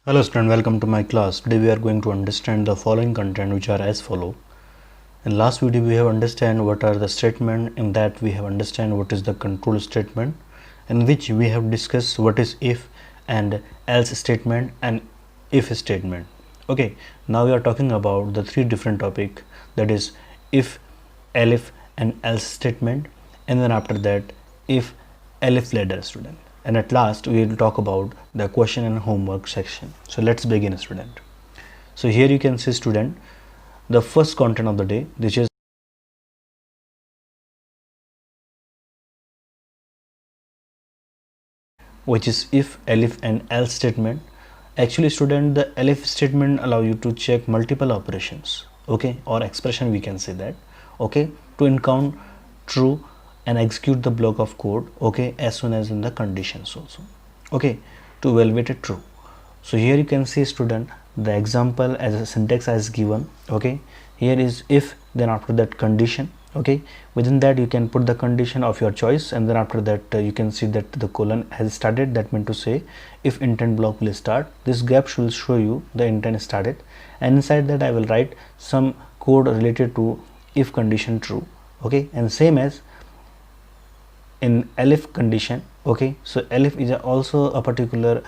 Hello student, welcome to my class. Today we are going to understand the following content which are as follow. In last video we have understand what are the statement, in that we have understand what is the control statement, in which we have discussed what is if and else statement and if statement. Okay, now we are talking about the three different topic, that is if, elif and else statement, and then after that if, elif ladder student, and at last we will talk about the question and homework section. So let's begin student. So here you can see student the first content of the day, which is if, elif and else statement. Actually student, the elif statement allow you to check multiple operations, okay, or expression we can say that, okay, to encounter true and execute the block of code, okay, as soon as in the conditions also, okay, to evaluate it true. So here you can see student the example as a syntax as given, okay. Here is if, then after that condition, okay. Within that you can put the condition of your choice, and then after that you can see that the colon has started. That means to say if intent block will start, this gap should show you the intent started, and inside that I will write some code related to if condition true, okay. And same as in elif condition, okay. So elif is also a particular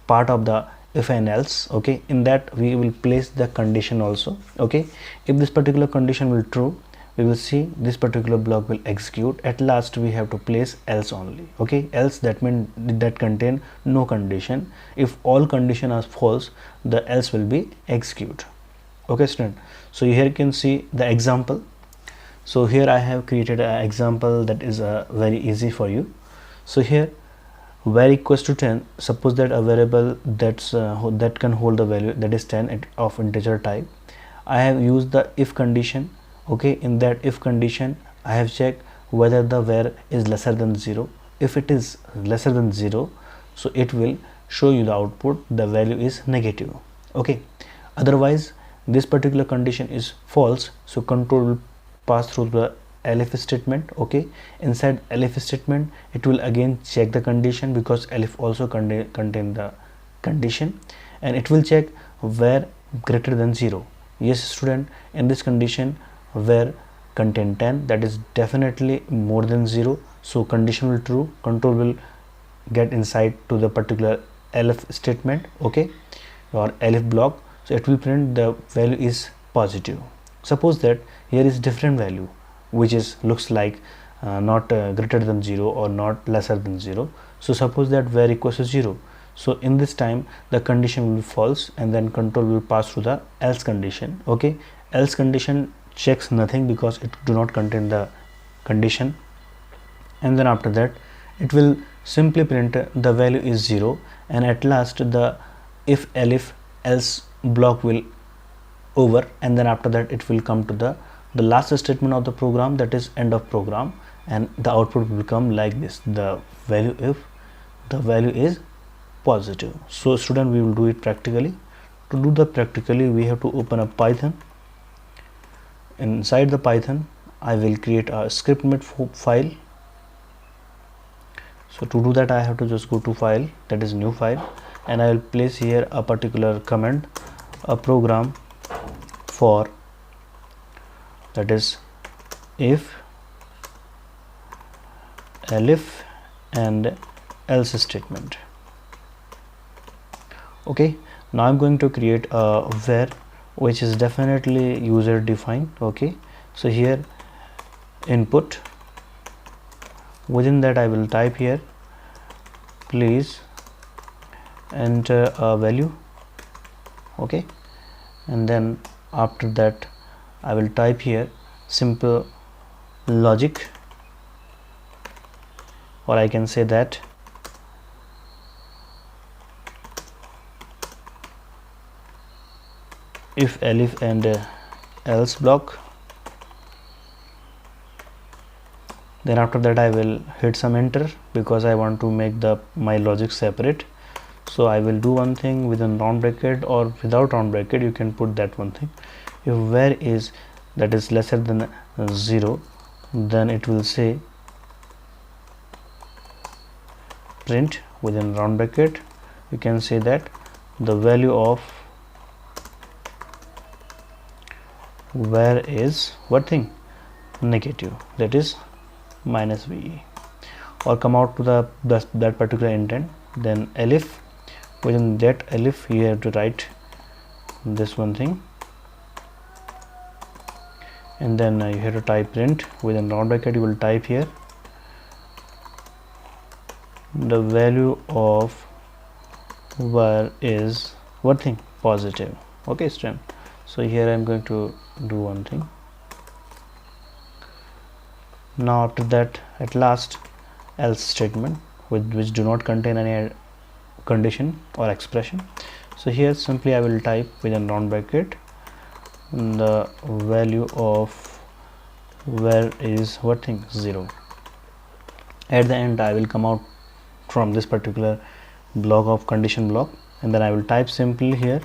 part of the if and else, okay. In that we will place the condition also, okay. If this particular condition will true, we will see this particular block will execute. At last we have to place else only, okay. Else, that means that contain no condition. If all condition are false, the else will be execute, okay student. So here you can see the example. So here I have created an example that is very easy for you. So here var equals to 10, suppose that a variable that can hold the value that is 10 of integer type. I have used the if condition, okay. In that if condition I have checked whether the var is lesser than 0. If it is lesser than 0, so it will show you the output, the value is negative, okay. Otherwise this particular condition is false, so control will pass through the elif statement, okay. Inside elif statement it will again check the condition, because elif also contain the condition, and it will check where greater than 0. Yes student, in this condition where contain 10, that is definitely more than 0, so condition will true, control will get inside to the particular elif statement, okay, or elif block. So it will print the value is positive. Suppose that here is different value which is looks like not greater than 0 or not lesser than 0. So suppose that var equals to 0, so in this time the condition will be false, and then control will pass through the else condition, okay. Else condition checks nothing because it do not contain the condition, and then after that it will simply print the value is 0, and at last the if, elif, else block will over, and then after that it will come to the last statement of the program, that is end of program, and the output will become like this, the value if the value is positive. So student, we will do it practically. To do the practically, we have to open a Python. Inside the Python I will create a script file. So to do that I have to just go to file, that is new file, and I will place here a particular command, a program for, that is if, elif and else statement, okay. Now I'm going to create a var which is definitely user defined, okay. So here input, within that I will type here please enter a value, okay, and then after that I will type here simple logic, or I can say that if, elif and else block. Then after that I will hit some enter, because I want to make my logic separate. So I will do one thing within round bracket, or without round bracket you can put that one thing. If var is, that is lesser than 0, then it will say print within round bracket, you can say that the value of where is what thing, negative, that is minus VE, or come out to that particular intent. Then elif, within that elif you have to write this one thing, and then you have to type print within round bracket. You will type here the value of where is what thing, positive. Okay student, so here I am going to do one thing. Now after that, at last, else statement which do not contain any condition or expression. So here simply I will type within round bracket the value of where is what thing, 0. At the end I will come out from this particular block of condition block, and then I will type simply here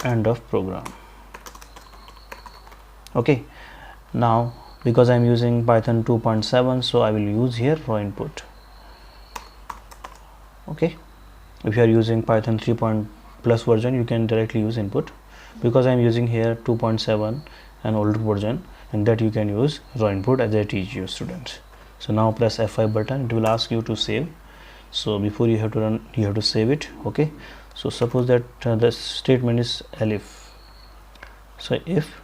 end of program. Okay, now because I am using Python 2.7, so I will use here raw input. Okay, if you are using Python 3. plus version, you can directly use input. Because I am using here 2.7 an older version, and that you can use raw input as I teach you students. So now press F5 button, it will ask you to save. So before you have to run, you have to save it. Okay, so suppose that the statement is elif. So if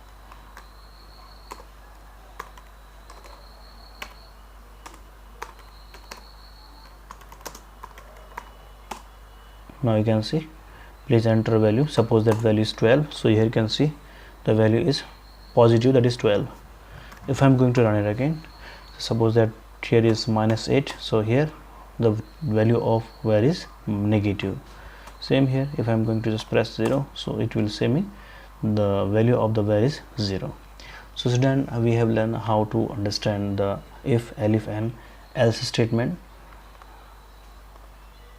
now you can see, please enter value. Suppose that value is 12, so here you can see the value is positive, that is 12. If I'm going to run it again, suppose that here is minus 8, so here the value of where is negative. Same here, if I'm going to just press 0, so it will say me the value of the where is 0. So student, we have learned how to understand the if, elif and else statement.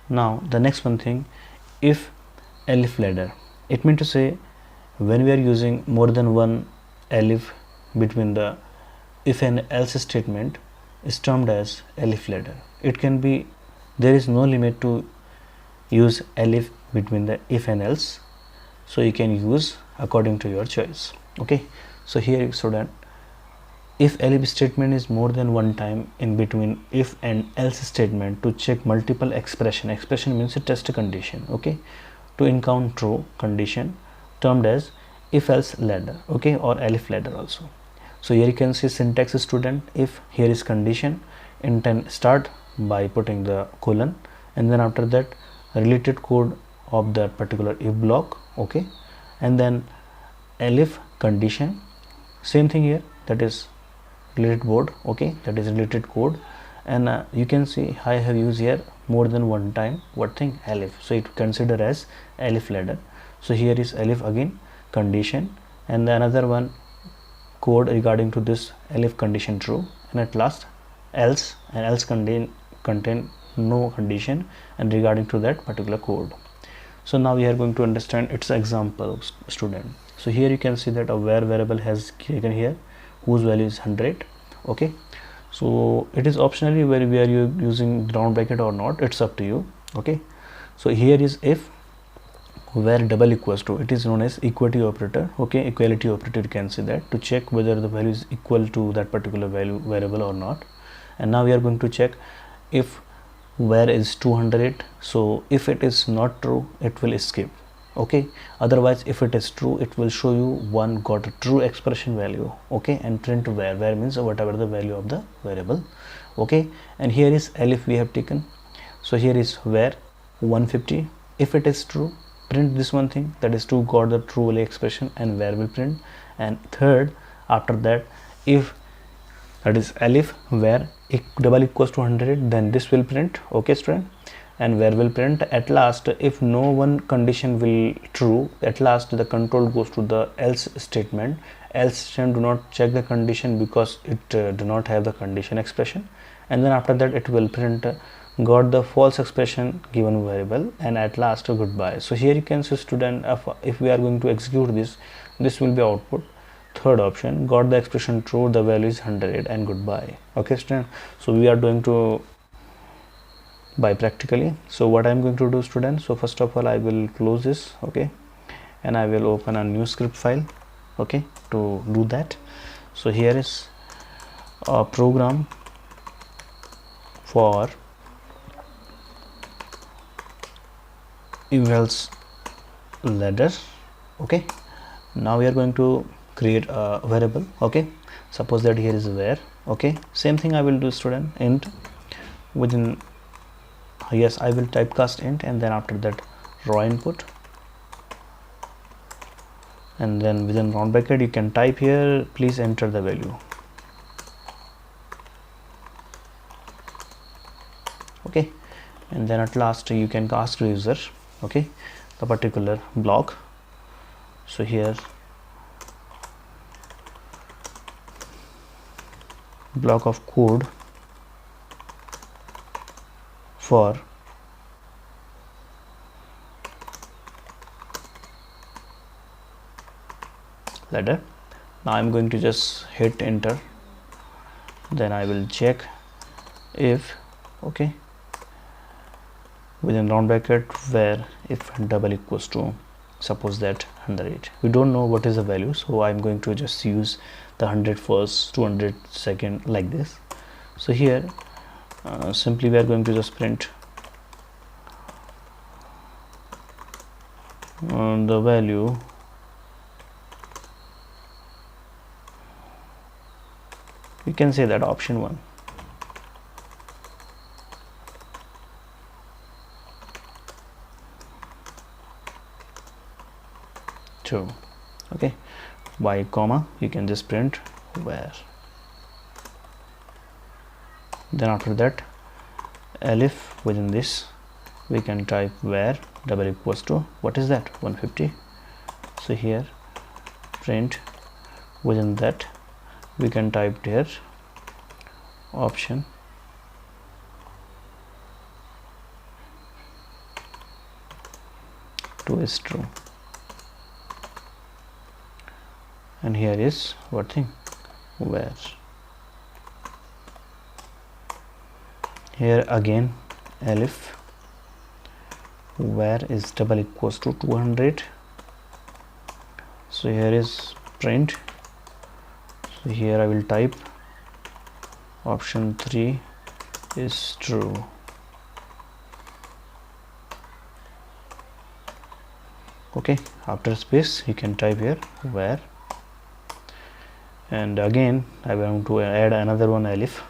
Now the next one thing, if elif ladder, it means to say when we are using more than one elif between the if and else statement is termed as elif ladder. It can be, there is no limit to use elif between the if and else, so you can use according to your choice. Okay, so here student, if elif statement is more than one time in between if and else statement to check multiple expression means a test condition. Okay, to encounter true condition termed as if else ladder. Okay, or elif ladder also. So here you can see syntax student, if here is condition, intent start by putting the colon, and then after that related code of that particular if block. Okay, and then elif condition, same thing here, that is related board. Okay, that is related code, and you can see I have used here more than one time what thing, elif, so it consider as elif ladder. So here is elif again condition, and the another one code regarding to this elif condition true, and at last else, and else contain no condition and regarding to that particular code. So now we are going to understand its example student. So here you can see that a where variable has taken here whose value is 100. Okay, so it is optionally where we are using round bracket or not, it's up to you. Okay, so here is if where double equals to, it is known as equality operator. Okay, equality operator, you can see that to check whether the value is equal to that particular value variable or not. And now we are going to check if where is 200, so if it is not true it will skip. Okay, otherwise if it is true it will show you one got a true expression value. Okay, and print where means whatever the value of the variable. Okay, and here is elif we have taken, so here is where 150, if it is true print this one thing, that is 2 got the true value expression, and where will print. And third, after that, if that is elif where double equals to 100, then this will print. Okay student, and where will print. At last, if no one condition will true, at last the control goes to the else statement. Else statement do not check the condition because it do not have the condition expression, and then after that it will print got the false expression given variable, and at last goodbye. So here you can see student, if we are going to execute this will be output third option, got the expression true, the value is 100 and goodbye. Okay student, so we are doing to by practically. So what I'm going to do students, so first of all I will close this, okay, and I will open a new script file, okay, to do that. So here is a program for if-else ladder. Okay, now we are going to create a variable. Okay, suppose that here is where. Okay, same thing I will do student, int within, yes, I will typecast int, and then after that raw input, and then within round bracket you can type here, please enter the value. Okay, and then at last you can ask user, okay, the particular block. So here block of code for ladder. Now I'm going to just hit enter, then I will check if, okay, within round bracket where if double equals to, suppose that 100. We don't know what is the value, so I'm going to just use the 100 first, 200 second, like this. So here simply we are going to just print the value you can say that option 1. Okay, by comma you can just print where, then after that elif, within this we can type where double equals to, what is that, 150. So here print, within that we can type here option 2 is true, and here is what thing, where. Here again elif where is double equals to 200. So here is print, so here I will type option 3 is true. Okay, after space you can type here where, and again I want to add another one elif,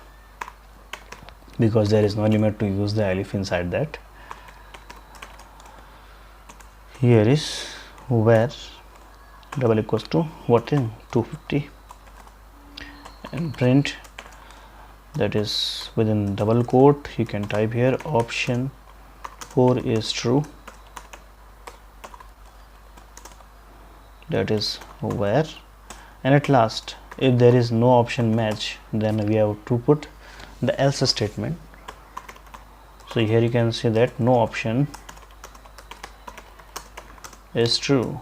because there is no limit to use the elif inside that. Here is where double equals to, what in 250, and print, that is within double quote you can type here option 4 is true, that is where. And at last if there is no option match, then we have to put the else statement. So here you can see that no option is true,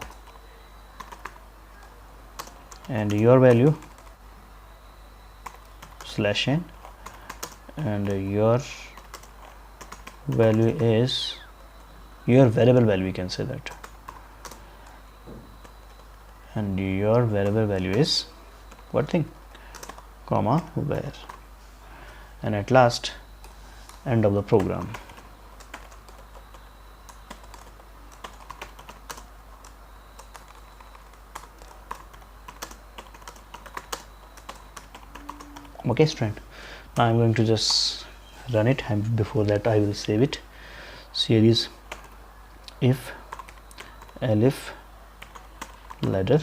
and your value /n, and your value is your variable value, we can say that, and your variable value is what thing, comma where, and at last end of the program. Okay student, now I'm going to just run it, and before that I will save it. So here is if elif ladder.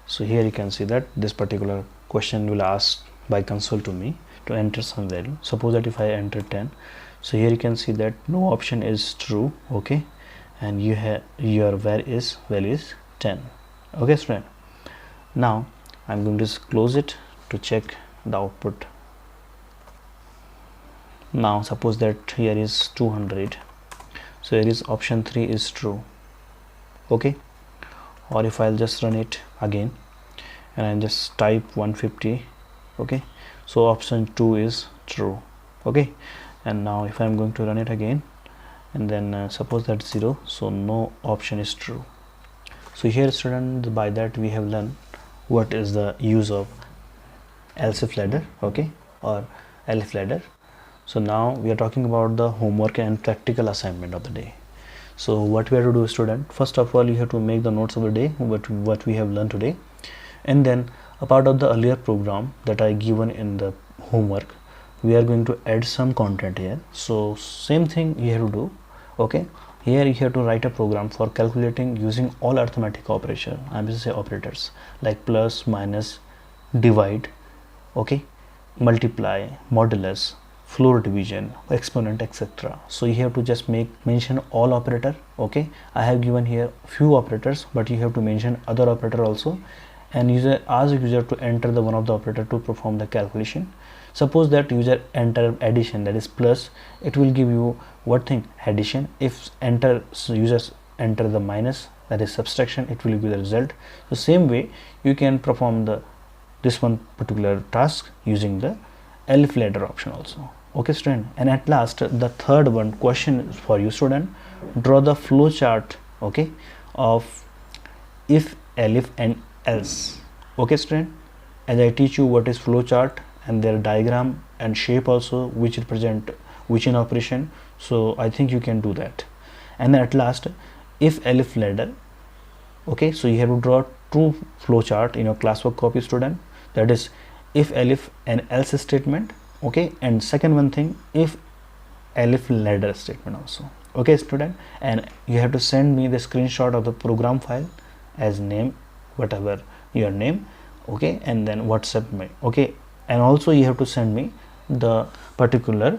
So here you can see that this particular question will ask by console to me to enter some value. Suppose that if I enter 10, so here you can see that no option is true, okay, and you have your value is 10. Okay student, now I'm going to just close it to check the output. Now suppose that here is 200, so here is option 3 is true, okay, or if I'll just run it again, and I just type 150. Okay, so option 2 is true. Okay, and now if I'm going to run it again, and then suppose that's 0, so no option is true. So here students, by that we have learned what is the use of else if ladder, okay, or elif ladder. So now we are talking about the homework and practical assignment of the day. So what we have to do, student, first of all you have to make the notes of the day, what we have learned today, and then a part of the earlier program that I given in the homework, we are going to add some content here. So same thing you have to do. Okay, here you have to write a program for calculating using all arithmetic operation, I will say operators like plus, minus, divide, okay, multiply, modulus, floor division, exponent, etc. So you have to just mention all operator. Okay, I have given here few operators, but you have to mention other operator also, and ask user to enter the one of the operator to perform the calculation. Suppose that user enter addition, that is plus, it will give you what thing, addition. If users enter the minus, that is subtraction, it will give you the result. So same way you can perform this one particular task using the elif ladder option also. Okay student, and at last the third one question for you student, draw the flow chart, okay, of if, elif and else. Okay student, as I teach you what is flow chart and their diagram and shape also, which represent which in operation, so I think you can do that. And then at last, if elif ladder, okay, so you have to draw two flow chart in your classwork copy student, that is if, elif and else statement, okay, and second one thing, if, elif ladder statement also. Okay student, and you have to send me the screenshot of the program file as name, whatever your name, okay, and then WhatsApp me, okay, and also you have to send me the particular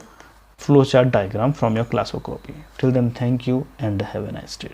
flowchart diagram from your classwork copy. Till then, thank you and have a nice day.